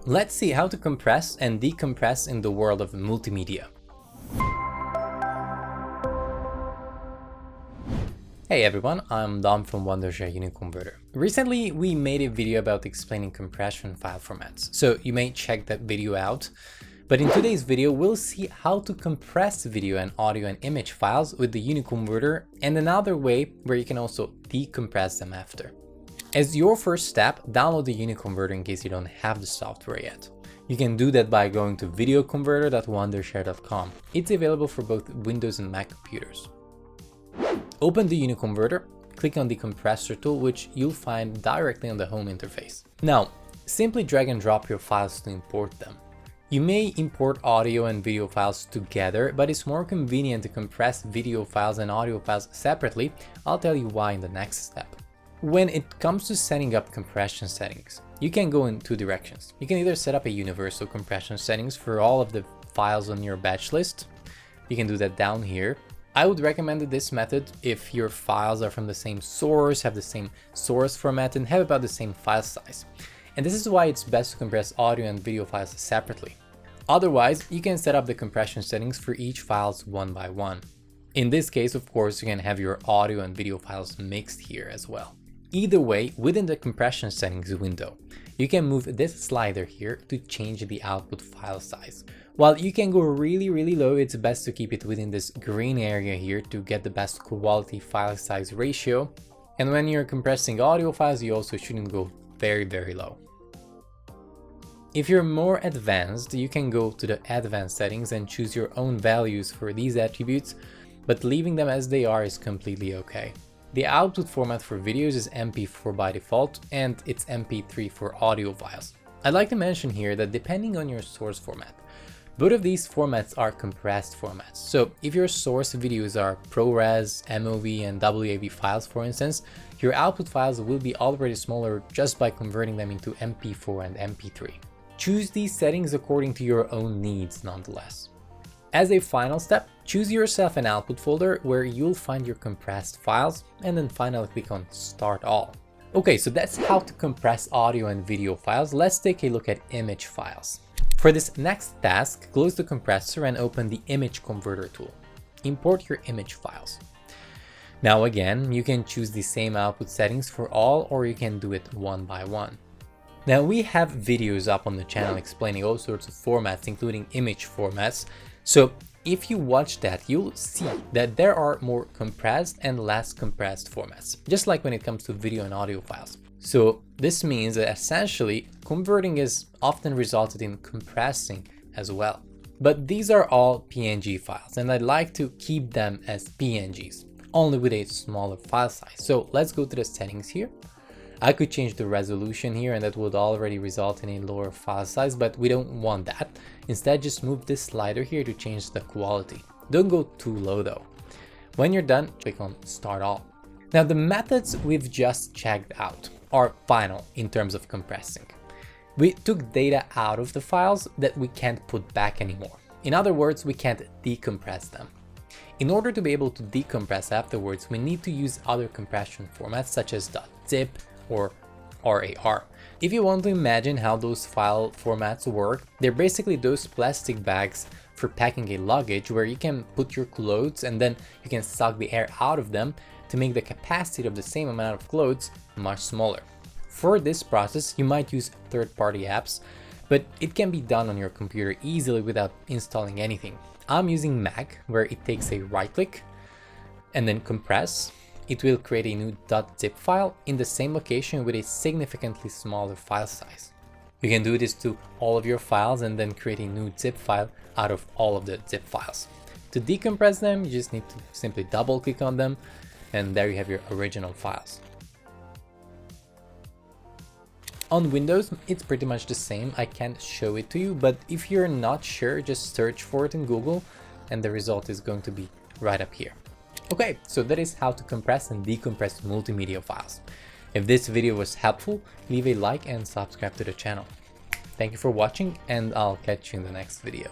Let's see how to compress and decompress in the world of multimedia. Hey everyone, I'm Dom from Wondershare UniConverter. Recently, we made a video about explaining compression file formats, so you may check that video out. But in today's video, we'll see how to compress video and audio and image files with the UniConverter and another way where you can also decompress them after. As your first step, download the UniConverter in case you don't have the software yet. You can do that by going to videoconverter.wondershare.com. It's available for both Windows and Mac computers. Open the UniConverter, click on the compressor tool, which you'll find directly on the home interface. Now, simply drag and drop your files to import them. You may import audio and video files together, but it's more convenient to compress video files and audio files separately. I'll tell you why in the next step. When it comes to setting up compression settings, you can go in two directions. You can either set up a universal compression settings for all of the files on your batch list. You can do that down here. I would recommend this method if your files are from the same source, have the same source format, and have about the same file size. And this is why it's best to compress audio and video files separately. Otherwise, you can set up the compression settings for each files one by one. In this case, of course, you can have your audio and video files mixed here as well. Either way, within the compression settings window, you can move this slider here to change the output file size. While you can go really low, it's best to keep it within this green area here to get the best quality file size ratio. And when you're compressing audio files, you also shouldn't go very low. If you're more advanced, you can go to the advanced settings and choose your own values for these attributes, but leaving them as they are is completely okay. The output format for videos is MP4 by default, and it's MP3 for audio files. I'd like to mention here that depending on your source format, both of these formats are compressed formats. So if your source videos are ProRes, MOV, and WAV files, for instance, your output files will be already smaller just by converting them into MP4 and MP3. Choose these settings according to your own needs nonetheless. As a final step, choose yourself an output folder where you'll find your compressed files, and then finally click on Start All. Okay, so that's how to compress audio and video files. Let's take a look at image files. For this next task, close the compressor and open the Image Converter tool. Import your image files. Now again, you can choose the same output settings for all, or you can do it one by one. Now we have videos up on the channel explaining all sorts of formats, including image formats. So if you watch that, you'll see that there are more compressed and less compressed formats, just like when it comes to video and audio files. So this means that essentially converting is often resulted in compressing as well. But these are all PNG files, and I'd like to keep them as PNGs, only with a smaller file size. So let's go to the settings here. I could change the resolution here, and that would already result in a lower file size, but we don't want that. Instead, just move this slider here to change the quality. Don't go too low though. When you're done, click on Start All. Now the methods we've just checked out are final in terms of compressing. We took data out of the files that we can't put back anymore. In other words, we can't decompress them. In order to be able to decompress afterwards, we need to use other compression formats such as .zip or RAR. If you want to imagine how those file formats work, they're basically those plastic bags for packing a luggage where you can put your clothes and then you can suck the air out of them to make the capacity of the same amount of clothes much smaller. For this process, you might use third-party apps, but it can be done on your computer easily without installing anything. I'm using Mac, where it takes a right click and then compress. It will create a new .zip file in the same location with a significantly smaller file size. You can do this to all of your files and then create a new zip file out of all of the zip files. To decompress them, you just need to simply double click on them, and there you have your original files. On Windows, it's pretty much the same. I can't show it to you, but if you're not sure, just search for it in Google and the result is going to be right up here. Okay, so that is how to compress and decompress multimedia files. If this video was helpful, leave a like and subscribe to the channel. Thank you for watching, and I'll catch you in the next video.